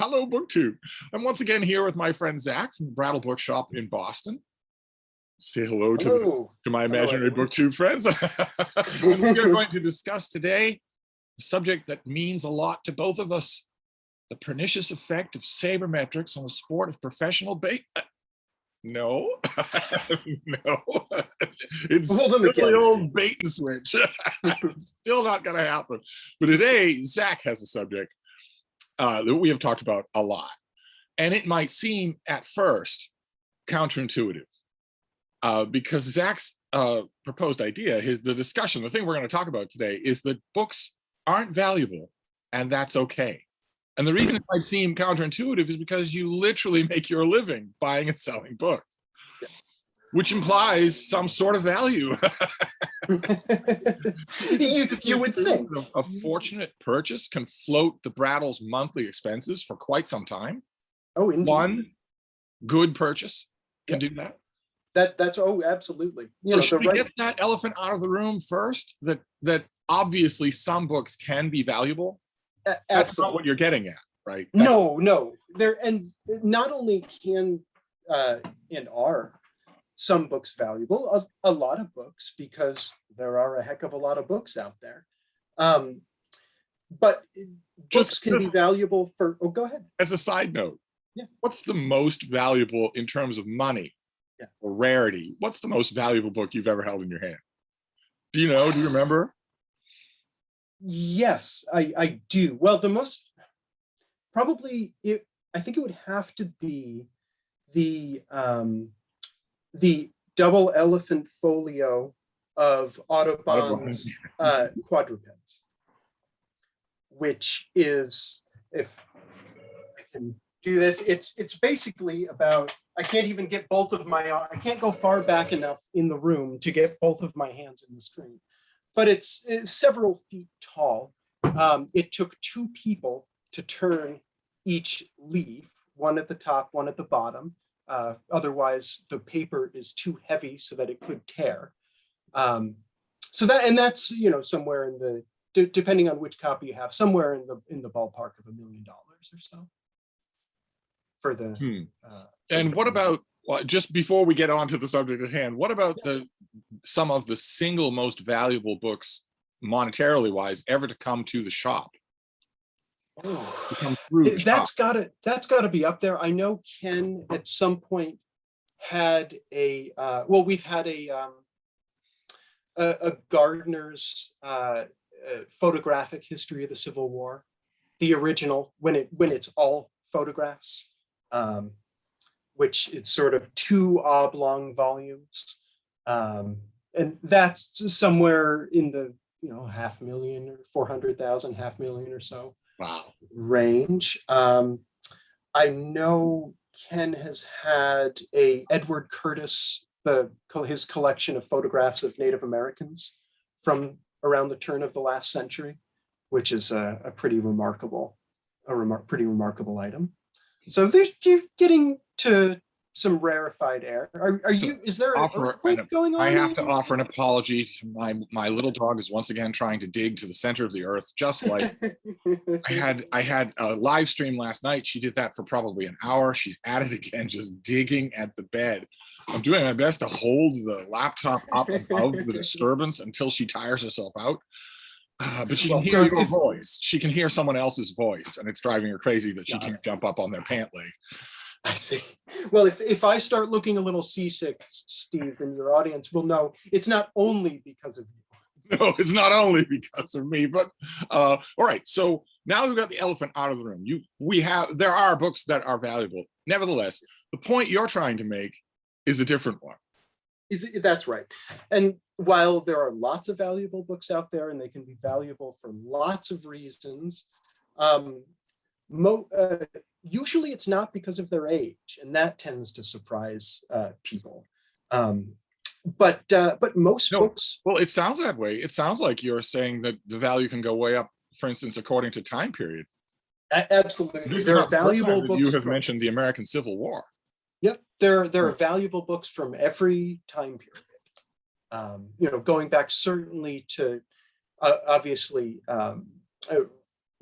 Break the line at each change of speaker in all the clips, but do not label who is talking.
Hello, BookTube. I'm once again here with my friend Zach from the Brattle Bookshop in Boston. Say hello, to my imaginary BookTube friends. And we are going to discuss today a subject that means a lot to both of us: the pernicious effect of sabermetrics on the sport of professional bait. No, no, it's still the old bait and switch. It's still not going to happen. But today, Zach has a subject that we have talked about a lot, and it might seem at first counterintuitive because Zach's proposed idea, the discussion, the thing we're going to talk about today is that books aren't valuable, and that's okay. And the reason it might seem counterintuitive is because you literally make your living buying and selling books, which implies some sort of value.
you would think
a fortunate purchase can float the Brattle's monthly expenses for quite some time.
Oh, indeed.
One good purchase can do that.
That's absolutely.
So should we get that elephant out of the room first? That obviously some books can be valuable. That's not what you're getting at, right?
No. There, and not only can and are some books valuable, a lot of books, because there are a heck of a lot of books out there. But books can be valuable for, go ahead.
As a side note, what's the most valuable in terms of money or rarity? What's the most valuable book you've ever held in your hand? Do you know? Do you remember?
Yes, I do. Well, the most, probably, I think it would have to be the double elephant folio of Audubon's quadrupeds, which is, if I can do this, it's basically about, I can't even get both of my, I can't go far back enough in the room to get both of my hands in the screen. But it's several feet tall. It took two people to turn each leaf, one at the top, one at the bottom. Otherwise, the paper is too heavy so that it could tear. That's somewhere in the, depending on which copy you have, somewhere in the ballpark of $1 million or so. For the.
And what about, just before we get on to the subject at hand, what about some of the single most valuable books, monetarily wise, ever to come to the shop?
That's gotta be up there. I know Ken at some point had a we've had a Gardner's photographic history of the Civil War, the original, when it's all photographs, which is sort of 2 oblong volumes, and that's somewhere in the $500,000 or 400,000, $500,000 or so.
Wow.
Range. I know Ken has had a Edward Curtis, his collection of photographs of Native Americans from around the turn of the last century, which is a pretty remarkable item. So you're getting to some rarefied air. Is there an earthquake going on?
I have to offer an apology to my little dog is once again trying to dig to the center of the earth, just like I had a live stream last night. She did that for probably an hour. She's at it again, just digging at the bed. I'm doing my best to hold the laptop up above the disturbance until she tires herself out. But she can hear your voice. She can hear someone else's voice, and it's driving her crazy that she can't jump up on their pant leg.
I see. Well, if I start looking a little seasick, Steve, and your audience will know it's not only because of you.
No, it's not only because of me, but all right. So now we've got the elephant out of the room. There are books that are valuable. Nevertheless, the point you're trying to make is a different one.
That's right. And while there are lots of valuable books out there, and they can be valuable for lots of reasons, usually it's not because of their age, and that tends to surprise people. But most books.
Well, it sounds that way. It sounds like you're saying that the value can go way up, for instance, according to time period.
Absolutely. There are valuable books.
You have mentioned the American Civil War.
Yep, there are valuable books from every time period. Going back certainly to obviously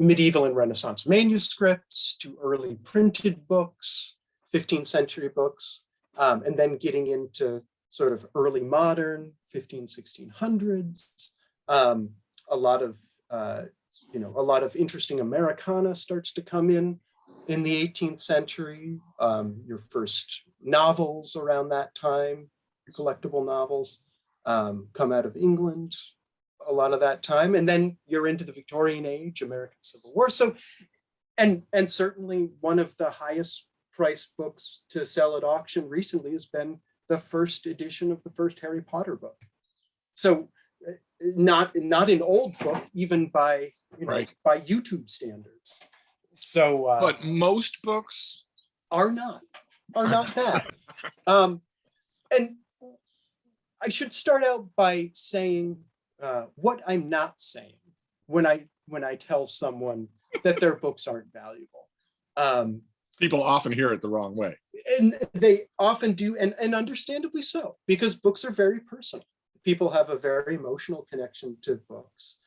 medieval and Renaissance manuscripts to early printed books, 15th century books, and then getting into sort of early modern, 1600s. A lot of a lot of interesting Americana starts to come in the 18th century. Your first novels around that time, collectible novels, come out of England a lot of that time. And then you're into the Victorian age, American Civil War. So, and certainly one of the highest priced books to sell at auction recently has been the first edition of the first Harry Potter book. So not an old book, even by by YouTube standards. So
but most books
are not that. And I should start out by saying what I'm not saying when I tell someone that their books aren't valuable.
People often hear it the wrong way.
And they often do, and understandably so, because books are very personal. People have a very emotional connection to books.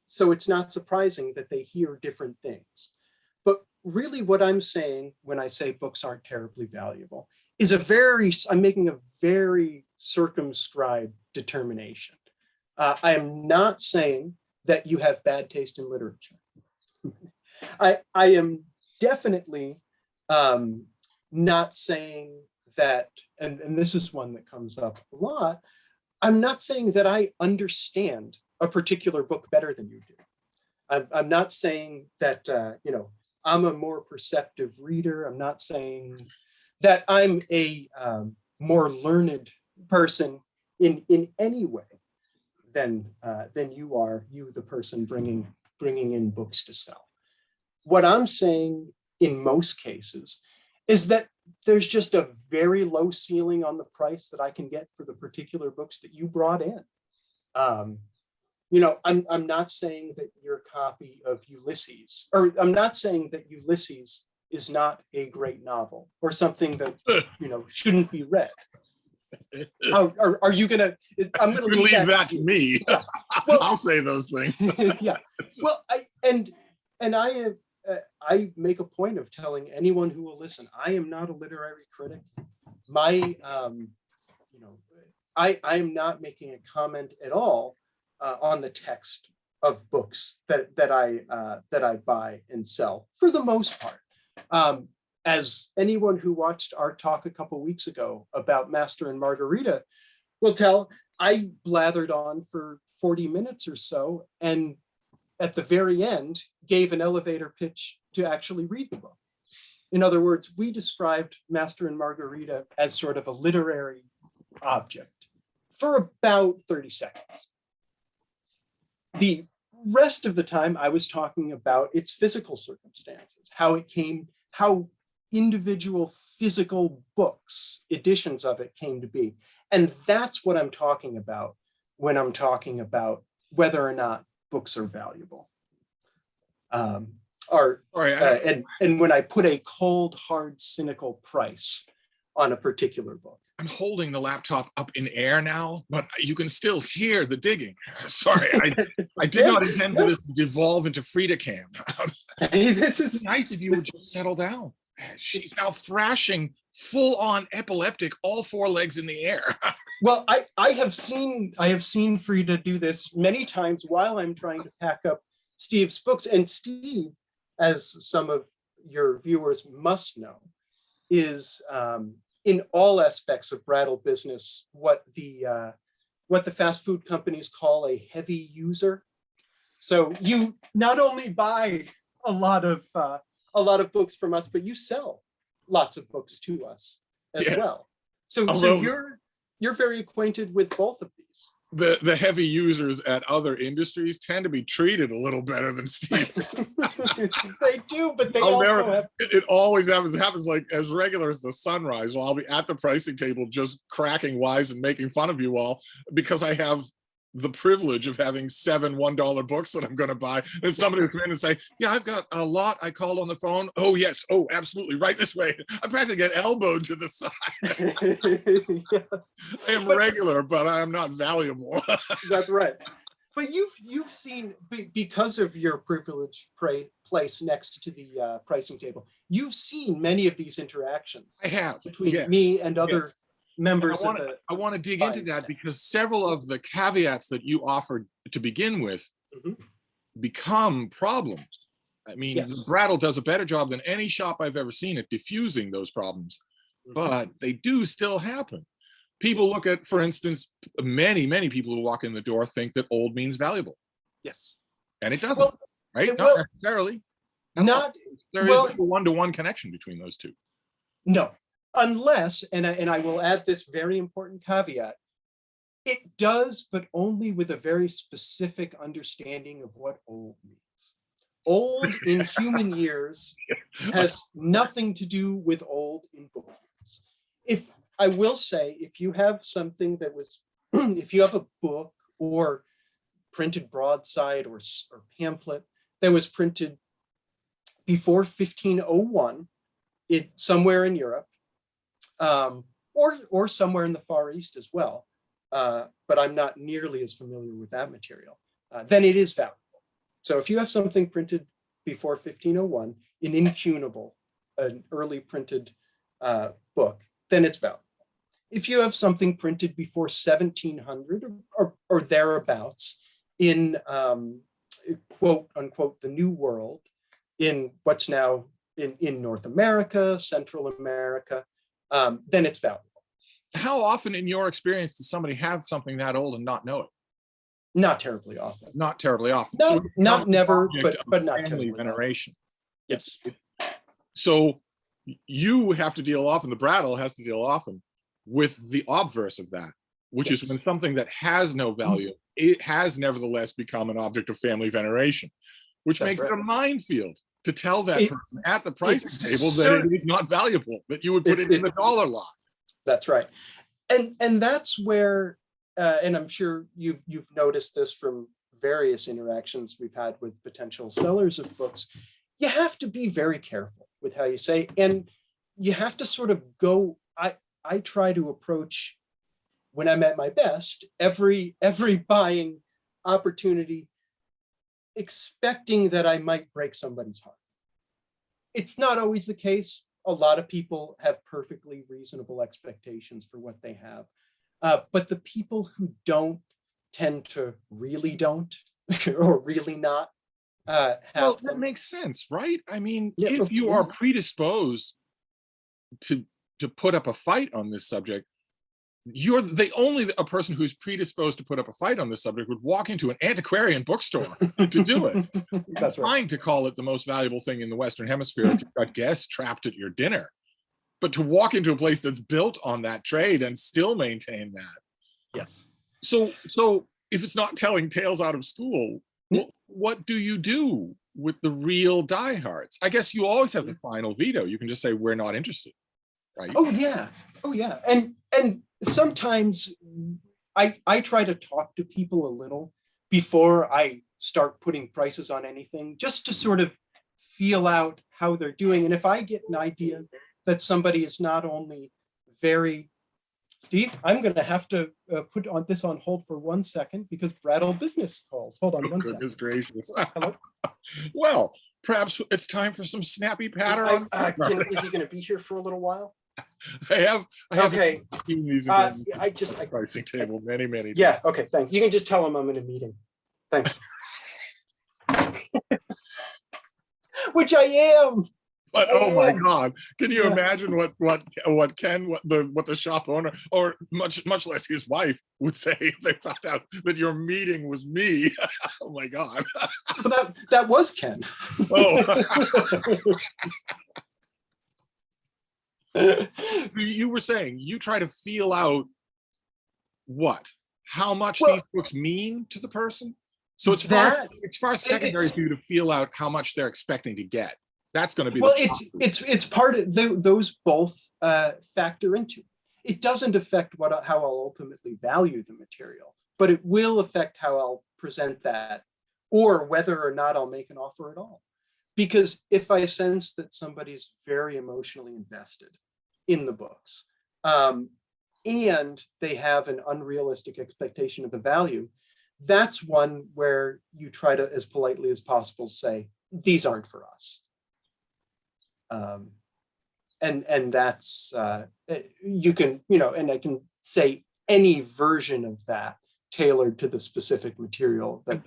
So it's not surprising that they hear different things. But really what I'm saying when I say books aren't terribly valuable is I'm making a very circumscribed determination. I am not saying that you have bad taste in literature. I am definitely not saying that, and this is one that comes up a lot, I'm not saying that I understand a particular book better than you do. I'm not saying that, I'm a more perceptive reader. I'm not saying that I'm a more learned person in any way than you are, you the person bringing in books to sell. What I'm saying in most cases is that there's just a very low ceiling on the price that I can get for the particular books that you brought in. I'm not saying that your copy of Ulysses, or I'm not saying that Ulysses is not a great novel or something that shouldn't be read. Are you gonna? I'm gonna
leave that to me.
Yeah. Well,
I'll say those things.
Yeah. Well, I make a point of telling anyone who will listen, I am not a literary critic. I am not making a comment at all on the text of books that I buy and sell for the most part. As anyone who watched our talk a couple weeks ago about Master and Margarita will tell, I blathered on for 40 minutes or so, and at the very end gave an elevator pitch to actually read the book. In other words, we described Master and Margarita as sort of a literary object for about 30 seconds. The rest of the time I was talking about its physical circumstances, how individual physical books, editions of it came to be. And that's what I'm talking about when I'm talking about whether or not books are valuable. And when I put a cold, hard, cynical price on a particular book.
I'm holding the laptop up in air now, but you can still hear the digging. Sorry, I did not intend for this to devolve into Frida Cam.
This is
nice if you would just settle down. She's now thrashing full on epileptic, all four legs in the air.
Well, I have seen Frida do this many times while I'm trying to pack up Steve's books. And Steve, as some of your viewers must know, is in all aspects of Brattle business what the fast food companies call a heavy user. So you not only buy a lot of books from us, but you sell lots of books to us as well. So you're very acquainted with both of these.
The heavy users at other industries tend to be treated a little better than Steve.
They do, but they
it always happens like as regular as the sunrise. Well, I'll be at the pricing table just cracking wise and making fun of you all because I have the privilege of having 7 $1 books that I'm going to buy. And somebody will come in and say, yeah, I've got a lot. I called on the phone. Oh, yes. Oh, absolutely. Right this way. I practically get elbowed to the side. I am regular, but I am not valuable.
That's right. But you've seen, because of your privileged place next to the pricing table, you've seen many of these interactions
I have,
between
yes,
me and other
yes.
members
And
of the.
I want to dig into that because several of the caveats that you offered to begin with become problems. I mean,
Yes.
Brattle does a better job than any shop I've ever seen at diffusing those problems, but they do still happen. People look at, for instance, many people who walk in the door think that old means valuable.
Yes.
And it doesn't,
Well,
right?
it
Not
will-
necessarily.
Not
There is no one-to-one connection between those two.
No, unless, and I will add this very important caveat, it does, but only with a very specific understanding of what old means. Old in human years has nothing to do with old in book years. If I will say, if you have something that was, if you have a book or printed broadside or pamphlet that was printed before 1501, somewhere in Europe, or somewhere in the Far East as well, but I'm not nearly as familiar with that material, then it is valuable. So if you have something printed before 1501, an incunable, an early printed book, then it's valuable. If you have something printed before 1700 or thereabouts in quote unquote the New World, in what's now in North America, Central America, then it's valuable.
How often in your experience does somebody have something that old and not know it?
Not terribly often.
Not terribly often.
Not never, but not
family
terribly
veneration.
Often. Yes.
So you have to deal often, the Brattle has to deal often with the obverse of that, which is when something that has no value, it has nevertheless become an object of family veneration, which makes it a minefield to tell that person at the pricing table that it is not valuable, that you would put it in the dollar line.
That's right. And that's where, and I'm sure you've noticed this from various interactions we've had with potential sellers of books, you have to be very careful with how you say, and you have to sort of go, I try to approach, when I'm at my best, every buying opportunity expecting that I might break somebody's heart. It's not always the case. A lot of people have perfectly reasonable expectations for what they have. But the people who don't tend to really don't, or really not have
well,
them.
that makes sense, right? I mean, if you are predisposed to put up a fight on this subject, you're the only a person who's predisposed to put up a fight on this subject would walk into an antiquarian bookstore to do it. That's right. Fine to call it the most valuable thing in the Western Hemisphere if you've got guests trapped at your dinner, but to walk into a place that's built on that trade and still maintain that.
Yes.
So if it's not telling tales out of school, what do you do with the real diehards? I guess you always have the final veto. You can just say, we're not interested. Right.
Oh yeah. And sometimes I try to talk to people a little before I start putting prices on anything, just to sort of feel out how they're doing. And if I get an idea that somebody is not only very, Steve, I'm going to have to put this on hold for 1 second because Brattle business calls. Hold on 1 second.
Goodness gracious.
Hello?
Well, perhaps it's time for some snappy patter on.
Is he going to be here for a little while?
I have
okay.
seen these again.
I
pricing table many times.
Yeah. Okay. Thanks. You can just tell him I'm in a meeting. Thanks. Which I am.
But oh my God, can you imagine what the shop owner, or much less his wife, would say if they found out that your meeting was me? Oh my God.
Well, that was Ken.
Oh. You were saying you try to feel out how much these books mean to the person. So it's far secondary for you to feel out how much they're expecting to get. That's going to be
it's part of those both factor into. It doesn't affect how I'll ultimately value the material, but it will affect how I'll present that, or whether or not I'll make an offer at all. Because if I sense that somebody's very emotionally invested in the books, and they have an unrealistic expectation of the value, that's one where you try to, as politely as possible, say, these aren't for us. And that's, you can, and I can say any version of that tailored to the specific material that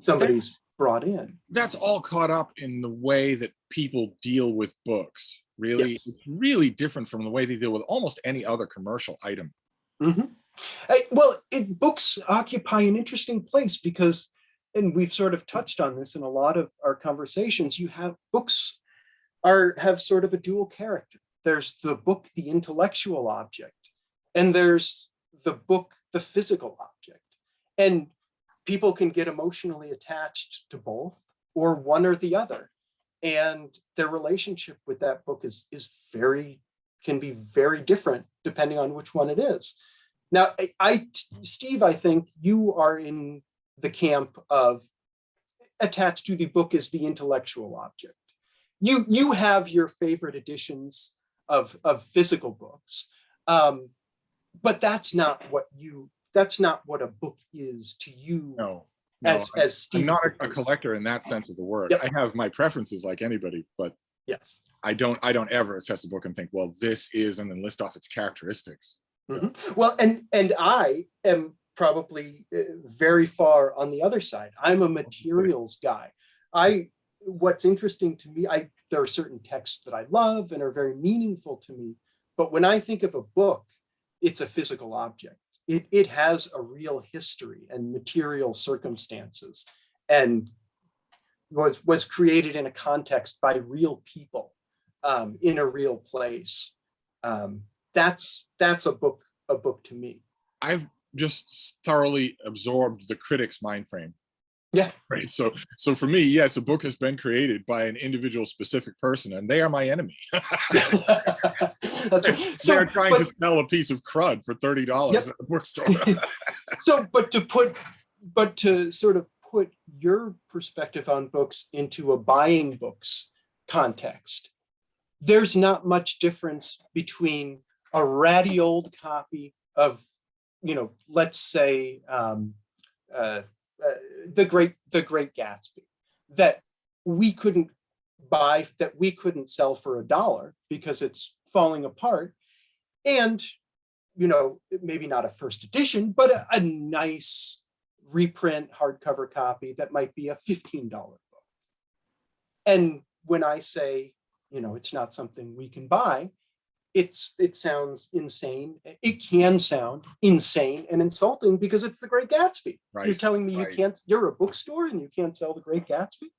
somebody's brought in.
That's all caught up in the way that people deal with books. Really,
Yes.
it's really different from the way they deal with almost any other commercial item.
Mm-hmm. Books occupy an interesting place because, and we've sort of touched on this in a lot of our conversations, books have sort of a dual character. There's the book, the intellectual object, and there's the book, the physical object. And people can get emotionally attached to both or one or the other. And their relationship with that book can be very different depending on which one it is. Now, Steve, I think you are in the camp of attached to the book as the intellectual object. You have your favorite editions of physical books, but that's not what a book is to you.
No,
as Steve,
I'm not a collector in that sense of the word.
Yep.
I have my preferences like anybody, but
yes,
I don't ever assess a book and think, well, this is, and then list off its characteristics.
Mm-hmm. Yeah. Well, and I am probably very far on the other side. I'm a materials guy. What's interesting to me, there are certain texts that I love and are very meaningful to me, but when I think of a book, it's a physical object. It has a real history and material circumstances, and was created in a context by real people, in a real place. That's a book to me.
I've just thoroughly absorbed the critic's mind frame.
Yeah.
Right. So for me, yes, a book has been created by an individual specific person, and they are my enemy.
That's right.
They're trying to sell a piece of crud for $30
yep.
at the bookstore.
But to sort of put your perspective on books into a buying books context, there's not much difference between a ratty old copy of, let's say, the Great Gatsby that we couldn't buy, that we couldn't sell for $1 because it's falling apart, and maybe not a first edition, but a nice reprint hardcover copy that might be a $15 book. And when I say, it's not something we can buy, it sounds insane. It can sound insane and insulting because it's the Great Gatsby. Right. You're telling me you can't, you're a bookstore and you can't sell the Great Gatsby?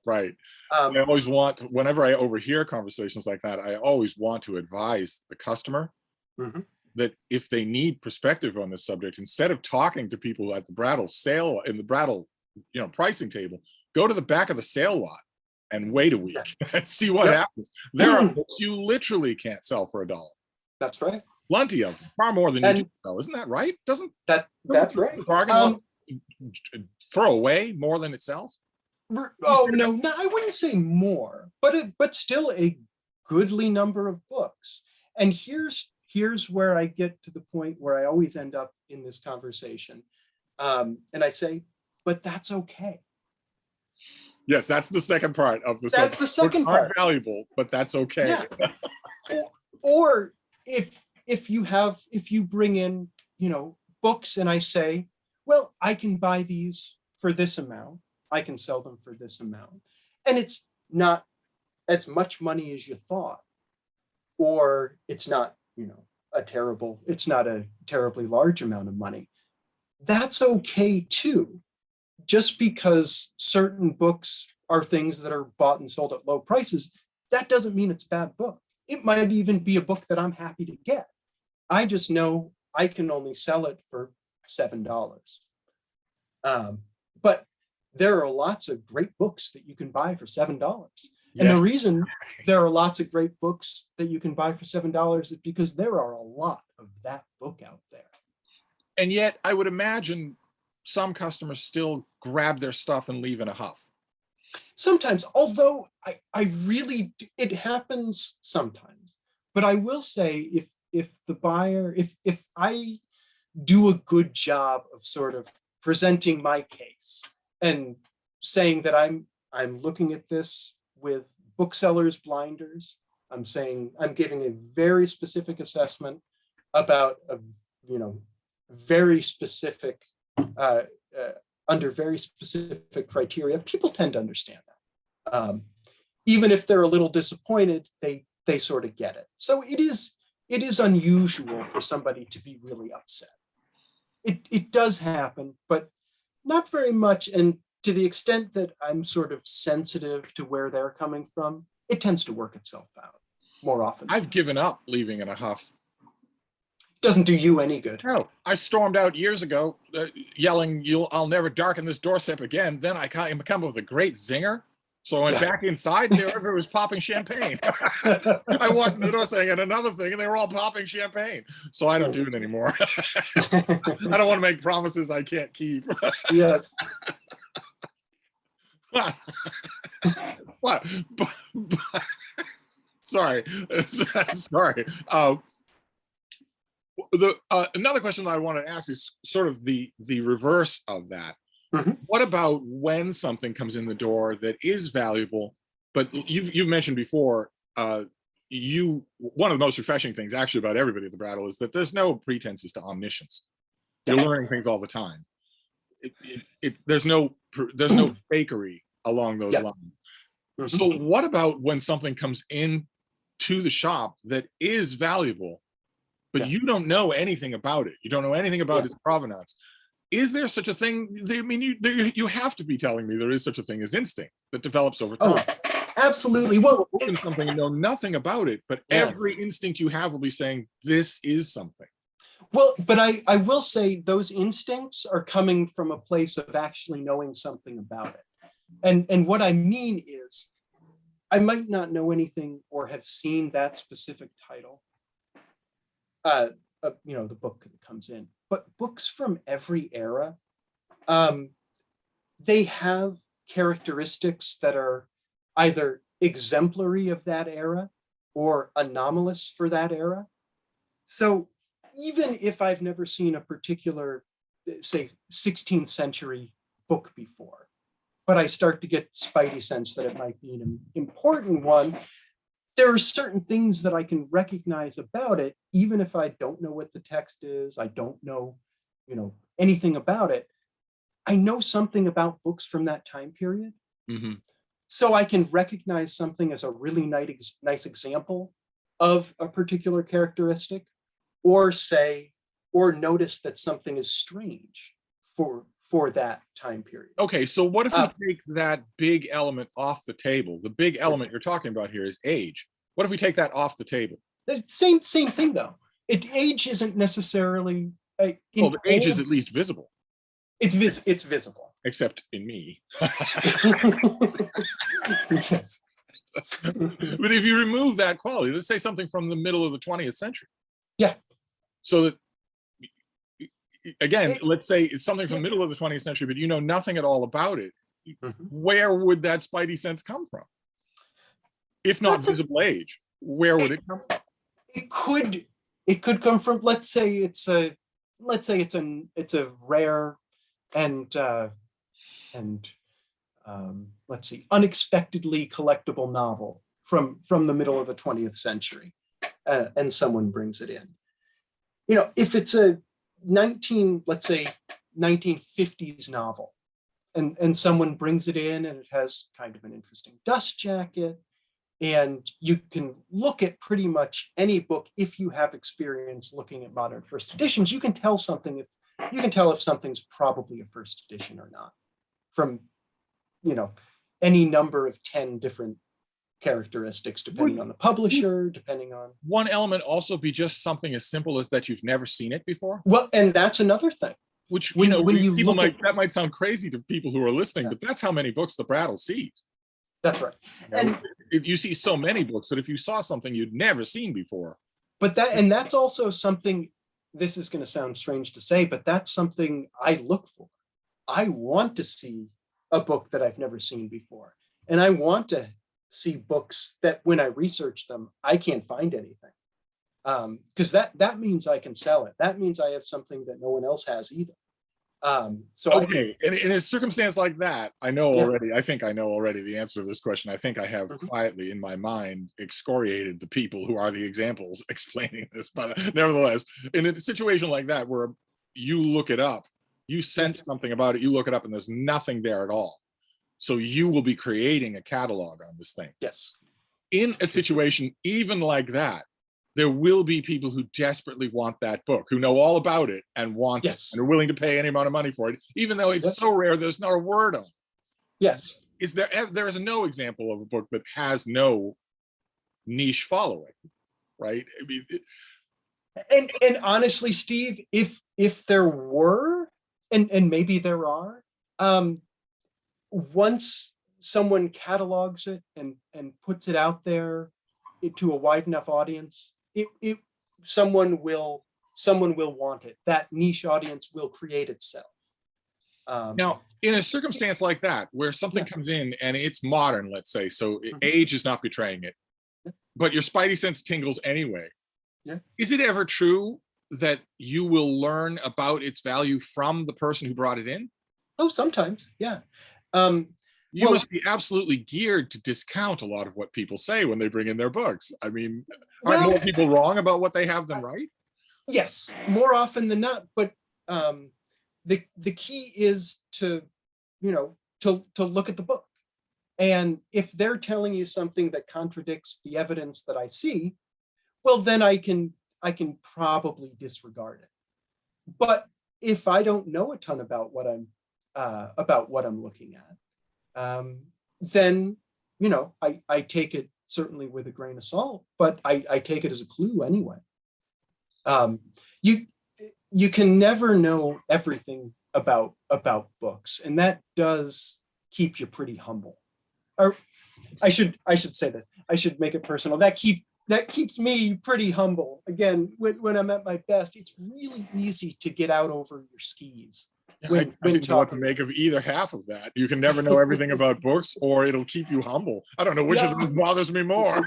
Right. I always want, whenever I overhear conversations like that, I always want to advise the customer mm-hmm. that if they need perspective on this subject, instead of talking to people at the Brattle sale, in the Brattle, pricing table, go to the back of the sale lot and wait a week and see what happens. There are books you literally can't sell for $1.
That's right.
Plenty of them, far more than you do sell. Isn't that right?
That's right.
Bargain throw away more than it sells?
Oh no, I wouldn't say more, but still a goodly number of books. And here's where I get to the point where I always end up in this conversation, and I say, but that's okay.
Yes, that's the second part of the.
That's the second part.
Aren't valuable, but that's okay.
Yeah. Or if you bring in books, and I say, well, I can buy these for this amount. I can sell them for this amount, and it's not as much money as you thought, or it's not it's not a terribly large amount of money. That's okay too. Just because certain books are things that are bought and sold at low prices, that doesn't mean it's a bad book. It might even be a book that I'm happy to get. I just know I can only sell it for $7. But there are lots of great books that you can buy for $7. Yes. And the reason there are lots of great books that you can buy for $7 is because there are a lot of that book out there.
And yet I would imagine some customers still grab their stuff and leave in a huff.
Sometimes, although I really, it happens sometimes, but I will say if the buyer, if I do a good job of sort of presenting my case and saying that I'm looking at this with booksellers' blinders. I'm saying I'm giving a very specific assessment about a, very specific, under very specific criteria. People tend to understand that. Even if they're a little disappointed, they sort of get it. So it is unusual for somebody to be really upset. It does happen, but not very much. And to the extent that I'm sort of sensitive to where they're coming from, it tends to work itself out more often.
I've given up leaving in a huff.
Doesn't do you any good.
No, I stormed out years ago yelling, I'll never darken this doorstep again. Then I come up with a great zinger. So I went back inside and everybody was popping champagne. I walked in the door saying, and another thing, and they were all popping champagne. So I don't do it anymore. I don't want to make promises I can't keep.
Yes.
What? Sorry. Sorry. Another question that I want to ask is sort of the reverse of that.
Mm-hmm.
What about when something comes in the door that is valuable, but you've mentioned before, one of the most refreshing things actually about everybody at the Brattle is that there's no pretenses to omniscience. You're learning things all the time. There's no fakery along those lines. Mm-hmm. So what about when something comes in to the shop that is valuable, but you don't know anything about it? You don't know anything about its provenance. Is there such a thing? I mean, you have to be telling me there is such a thing as instinct that develops over time.
Oh, absolutely. Well,
something you know nothing about it, but every instinct you have will be saying this is something.
Well, but I will say those instincts are coming from a place of actually knowing something about it. And what I mean is, I might not know anything or have seen that specific title, the book that comes in, but books from every era, they have characteristics that are either exemplary of that era or anomalous for that era. So even if I've never seen a particular, say, 16th century book before, but I start to get spidey sense that it might be an important one, there are certain things that I can recognize about it, even if I don't know what the text is, I don't know, anything about it. I know something about books from that time period.
Mm-hmm.
So I can recognize something as a really nice example of a particular characteristic, or notice that something is strange for that time period.
Okay, so what if we take that big element off the table? The big element you're talking about here is age. What if we take that off the table?
The same thing though. Age isn't necessarily.
Well, the age is at least visible.
It's visible.
Except in me.
Yes.
But if you remove that quality, let's say something from the middle of the 20th century.
Yeah.
So that, again, let's say it's something from the middle of the 20th century, but you know nothing at all about it. Mm-hmm. Where would that spidey sense come from? If not visible age, where would it come from? It could come from, let's say it's a rare and let's see, unexpectedly collectible novel from the middle of the 20th century, and someone brings it in. If it's a 1950s novel, and someone brings it in and it has kind of an interesting dust jacket, and you can look at pretty much any book. If you have experience looking at modern first editions, you can tell if something's probably a first edition or not from, any number of 10 different characteristics, depending on the publisher, depending on. One element also be just something as simple as that you've never seen it before.
Well, and that's another thing.
Which, that might sound crazy to people who are listening, but that's how many books the Brattle sees.
That's right. And
you see so many books that if you saw something you'd never seen before.
But that's also something, this is going to sound strange to say, but that's something I look for. I want to see a book that I've never seen before. And I want to see books that when I research them, I can't find anything. Because that means I can sell it. That means I have something that no one else has either. So
okay, in a circumstance like that, I know
Yeah.
already, I think I know already the answer to this question. I think I have quietly in my mind excoriated the people who are the examples explaining this, but nevertheless, in a situation like that where you look it up, you sense something about it, you look it up and there's nothing there at all. So you will be creating a catalog on this thing.
Yes.
In a situation even like that, there will be people who desperately want that book, who know all about it and want it, and are willing to pay any amount of money for it, even though it's so rare there's not a word on it.
Yes.
Is there is no example of a book that has no niche following, right? I mean,
And honestly, Steve, if there were, and maybe there are, once someone catalogs it and puts it out there to a wide enough audience, someone will want it. That niche audience will create itself.
Now, in a circumstance like that, where something comes in and it's modern, let's say, so age is not betraying it, but your spidey sense tingles anyway. Is it ever true that you will learn about its value from the person who brought it in?
Oh, sometimes, yeah.
You must be absolutely geared to discount a lot of what people say when they bring in their books. I mean, aren't more people wrong about what they have than right?
Yes, more often than not. But the key is to, to look at the book. And if they're telling you something that contradicts the evidence that I see, well, then I can probably disregard it. But if I don't know a ton about what I'm looking at, then I take it certainly with a grain of salt, but I take it as a clue anyway. You can never know everything about books, and that does keep you pretty humble. Or I should say this. I should make it personal. That keeps me pretty humble. Again, when I'm at my best, it's really easy to get out over your skis.
I didn't know what to make of either half of that. You can never know everything about books, or it'll keep you humble. I don't know which of them bothers me more.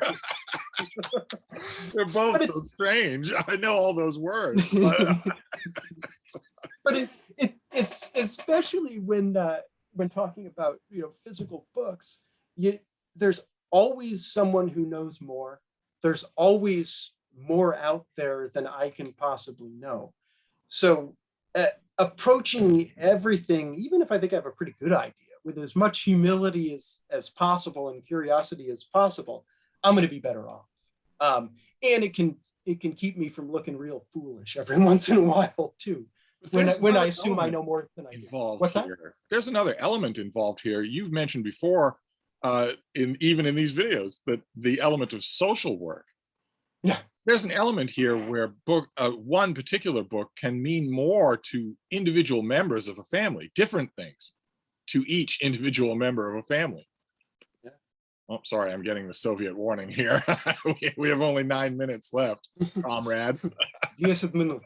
They're both so strange. I know all those words.
But it's especially when talking about physical books, there's always someone who knows more. There's always more out there than I can possibly know. So approaching everything, even if I think I have a pretty good idea, with as much humility as possible and curiosity as possible, I'm going to be better off. And it can keep me from looking real foolish every once in a while too. When I assume I know more than I do.
What's that? There's another element involved here. You've mentioned before, even in these videos, that the element of social work.
Yeah.
There's an element here where one particular book can mean more to individual members of a family, different things to each individual member of a family. Yeah. Oh, sorry, I'm getting the Soviet warning here. We have only 9 minutes left, comrade.
10 minutes.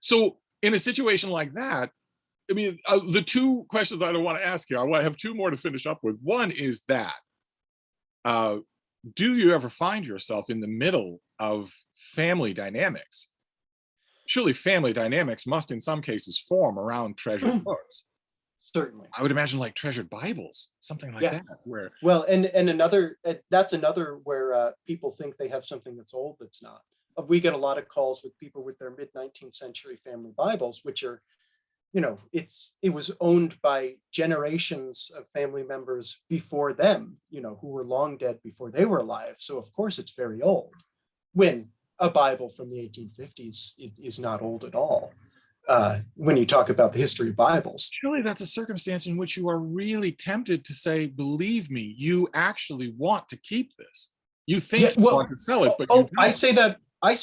So in a situation like that, I mean, the two questions I don't want to ask you, I have two more to finish up with. One is that, do you ever find yourself in the middle of family dynamics? Surely family dynamics must in some cases form around treasured books.
Certainly.
I would imagine like treasured Bibles, something like that.
Well, and that's another where people think they have something that's old that's not. We get a lot of calls with people with their mid-19th century family Bibles, which are, it was owned by generations of family members before them, who were long dead before they were alive. So of course it's very old, when a Bible from the 1850s is not old at all. When you talk about the history of Bibles.
Surely that's a circumstance in which you are really tempted to say, believe me, you actually want to keep this. You think you want to sell it, but you don't.
I say that I've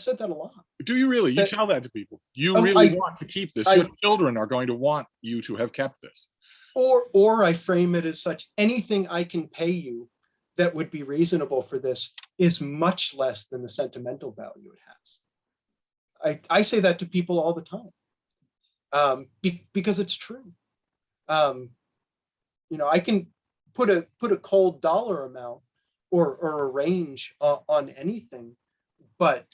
said that a lot.
Do you really? You tell that to people. You really want to keep this. Your children are going to want you to have kept this.
Or I frame it as such: anything I can pay you that would be reasonable for this is much less than the sentimental value it has. I say that to people all the time, because it's true. I can put a cold dollar amount or a range on anything, but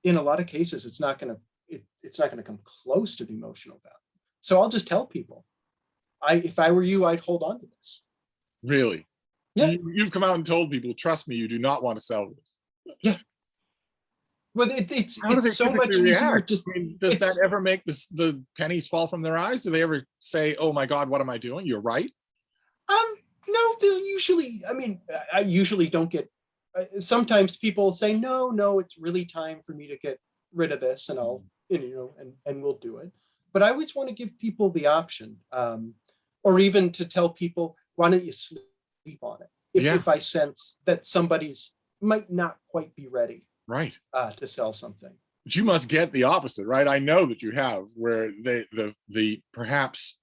in a lot of cases, it's not going to come close to the emotional value. So I'll just tell people, if I were you, I'd hold on to this.
Really?
Yeah.
You've come out and told people, trust me, you do not want to sell this.
Yeah. Well, it's so much
typically
easier.
react?
Just
I mean, does that ever make the pennies fall from their eyes? Do they ever say, "Oh my God, what am I doing? You're right"?
No, they'll usually. I mean, I usually don't get. Sometimes people say, "No, it's really time for me to get rid of this," and I'll, and we'll do it. But I always want to give people the option, or even to tell people, "Why don't you sleep on it?" If I sense that somebody's might not quite be ready.
Right.
To sell something.
But you must get the opposite, right? I know that you have, where the perhaps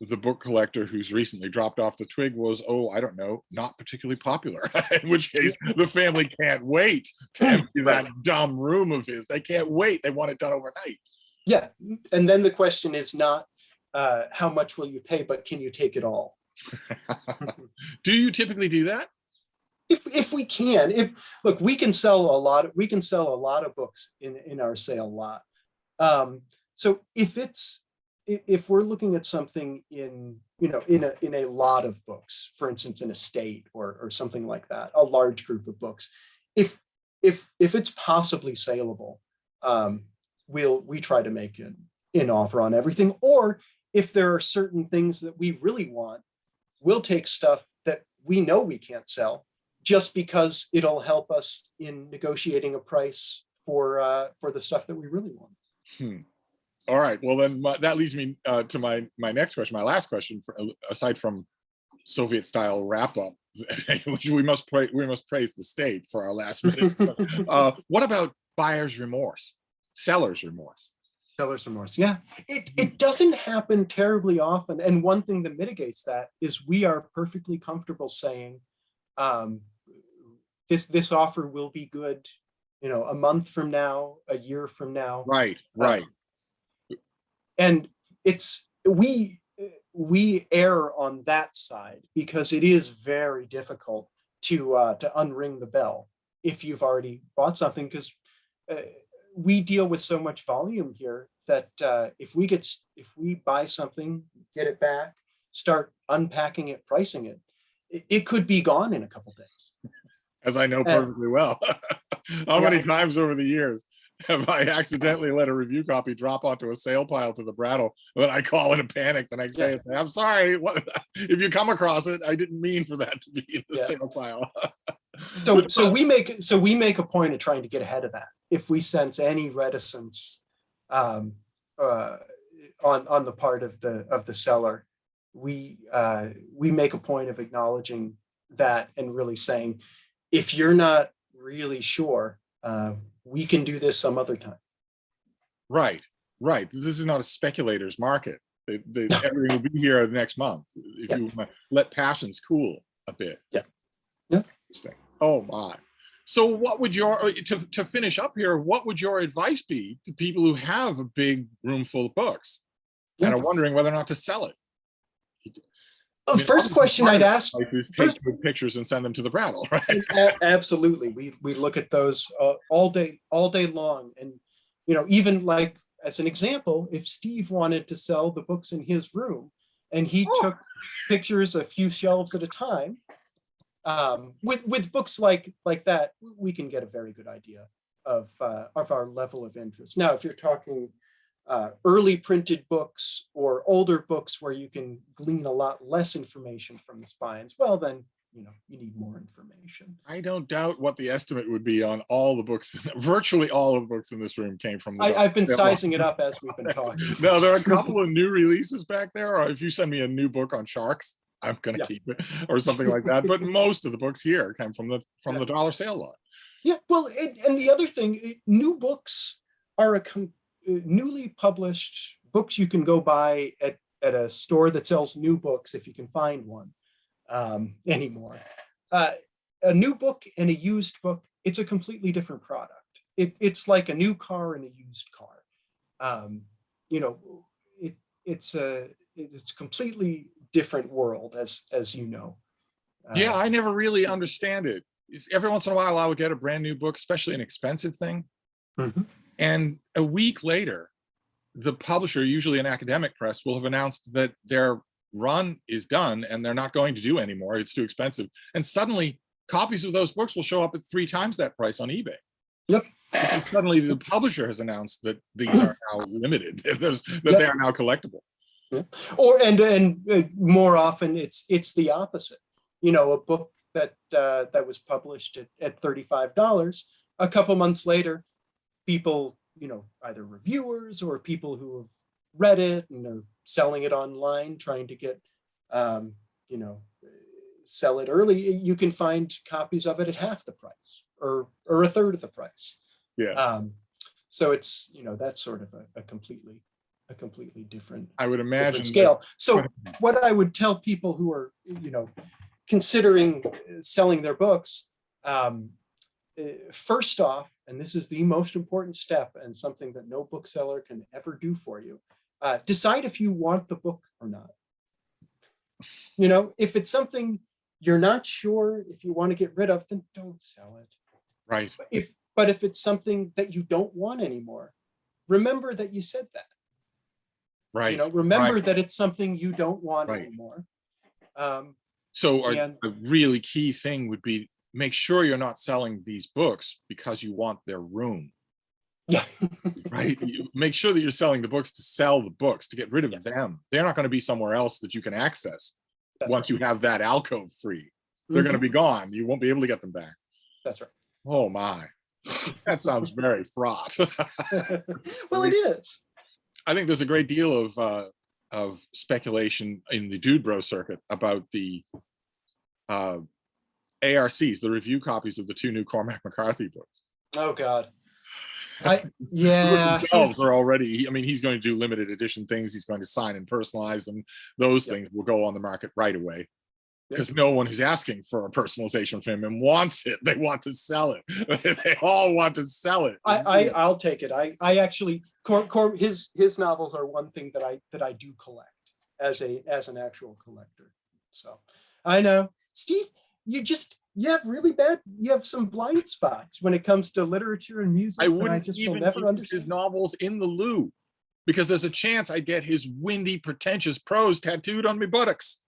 the book collector who's recently dropped off the twig was, oh, I don't know, not particularly popular. In which case, the family can't wait to empty that dumb room of his. They can't wait. They want it done overnight.
Yeah, and then the question is not how much will you pay, but can you take it all?
Do you typically do that?
If we can, look, we can sell a lot of books in our sale lot. So if we're looking at something in a lot of books, for instance, an estate or something like that, a large group of books, if it's possibly saleable, we try to make an offer on everything. Or if there are certain things that we really want, we'll take stuff that we know we can't sell, just because it'll help us in negotiating a price for the stuff that we really want.
All right. Well, then that leads me to my next question, my last question. Aside from Soviet-style wrap-up, which we must praise the state for our last minute. What about buyer's remorse, seller's remorse?
Seller's remorse. Yeah, it doesn't happen terribly often, and one thing that mitigates that is we are perfectly comfortable saying, this offer will be good, a month from now, a year from now.
Right.
And we err on that side because it is very difficult to unring the bell if you've already bought something, because we deal with so much volume here that if we buy something, get it back, start unpacking it, pricing it, it could be gone in a couple days.
As I know perfectly well. How many times over the years have I accidentally let a review copy drop onto a sale pile to the Brattle, and then I call in a panic the next day and say, I'm sorry, if you come across it, I didn't mean for that to be in the sale pile.
So we make a point of trying to get ahead of that. If we sense any reticence on the part of the seller, we make a point of acknowledging that and really saying, if you're not really sure, we can do this some other time. Right.
This is not a speculator's market. Everything will be here next month if you let passions cool a bit.
Yeah.
Interesting. Oh my. So what would to finish up here, what would your advice be to people who have a big room full of books and are wondering whether or not to sell it?
First question I'd ask
is take good pictures and send them to the Brattle, right?
Absolutely. We look at those all day long. And, even like as an example, if Steve wanted to sell the books in his room and he took pictures a few shelves at a time, with books like that, we can get a very good idea of our level of interest. Now, if you're talking early printed books or older books where you can glean a lot less information from the spines, well, then, you need more information.
I don't doubt what the estimate would be on all the books. Virtually all of the books in this room came from the
I've been sizing it up as we've been talking.
No, there are a couple of new releases back there, or if you send me a new book on sharks, I'm going to keep it, or something like that. But most of the books here came from the dollar sale lot.
Yeah, well, and the other thing, new books are newly published books you can go buy at a store that sells new books, if you can find one anymore. A new book and a used book, it's a completely different product. It's like a new car and a used car. It's a completely different world, as you know.
Yeah, I never really understand it. Every once in a while I would get a brand new book, especially an expensive thing,
Mhm.
And a week later, the publisher, usually an academic press, will have announced that their run is done and they're not going to do anymore. It's too expensive. And suddenly copies of those books will show up at 3 times that price on eBay.
Yep.
Because suddenly the publisher has announced that these are now limited, that
Yep.
they are now collectible.
Yeah. Or and more often it's the opposite. You know, a book that that was published at $35, a couple months later, people, you know, either reviewers or people who have read it and are selling it online, trying to get, you know, sell it early. You can find copies of it at half the price or a third of the price.
Yeah.
So it's, you know, that's sort of a completely different,
I would imagine
scale. So what I would tell people who are, you know, considering selling their books, first off, and this is the most important step and something that no bookseller can ever do for you, decide if you want the book or not. You know, if it's something you're not sure if you want to get rid of, then don't sell it.
Right.
But if it's something that you don't want anymore, remember that you said that.
Right.
You know, remember
right.
that it's something you don't want
Right.
anymore.
So a really key thing would be make sure you're not selling these books because you want their room.
Yeah.
Right. You make sure that you're selling the books to sell the books, to get rid of them. They're not going to be somewhere else that you can access.
That's
once
right.
you have that alcove free. They're going to be gone. You won't be able to get them back.
That's right.
Oh my. That sounds very fraught.
Well, it is.
I think there's a great deal of speculation in the Dude Bro circuit about the ARCs, the review copies of the 2 new Cormac McCarthy books.
Oh God. Yeah.
The books themselves are already, I mean, he's going to do limited edition things. He's going to sign and personalize them. Those things will go on the market right away. Because no one who's asking for a personalization from him wants it. They want to sell it. They all want to sell it.
I'll take it. I actually his novels are one thing that I do collect as an actual collector. So I know, Steve, you have some blind spots when it comes to literature and music.
I wouldn't
just
even
will never
use
understand
his novels in the loo because there's a chance I'd get his windy, pretentious prose tattooed on my buttocks.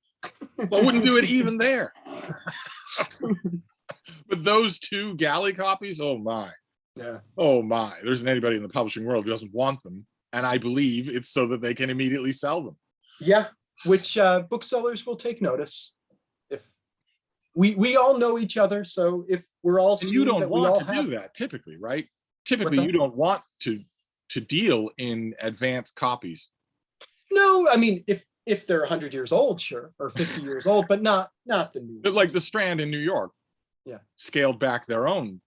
I wouldn't do it even there. But those 2 galley copies, oh my.
Yeah.
Oh my. There isn't anybody in the publishing world who doesn't want them. And I believe it's so that they can immediately sell them.
Yeah, which booksellers will take notice. If we all know each other, so if we're all
and you don't want to do that typically, right? Typically you don't want to deal in advanced copies.
No, I mean, if they're 100 years old, sure, or 50 years old, but not the new.
But like the Strand in New York, scaled back their own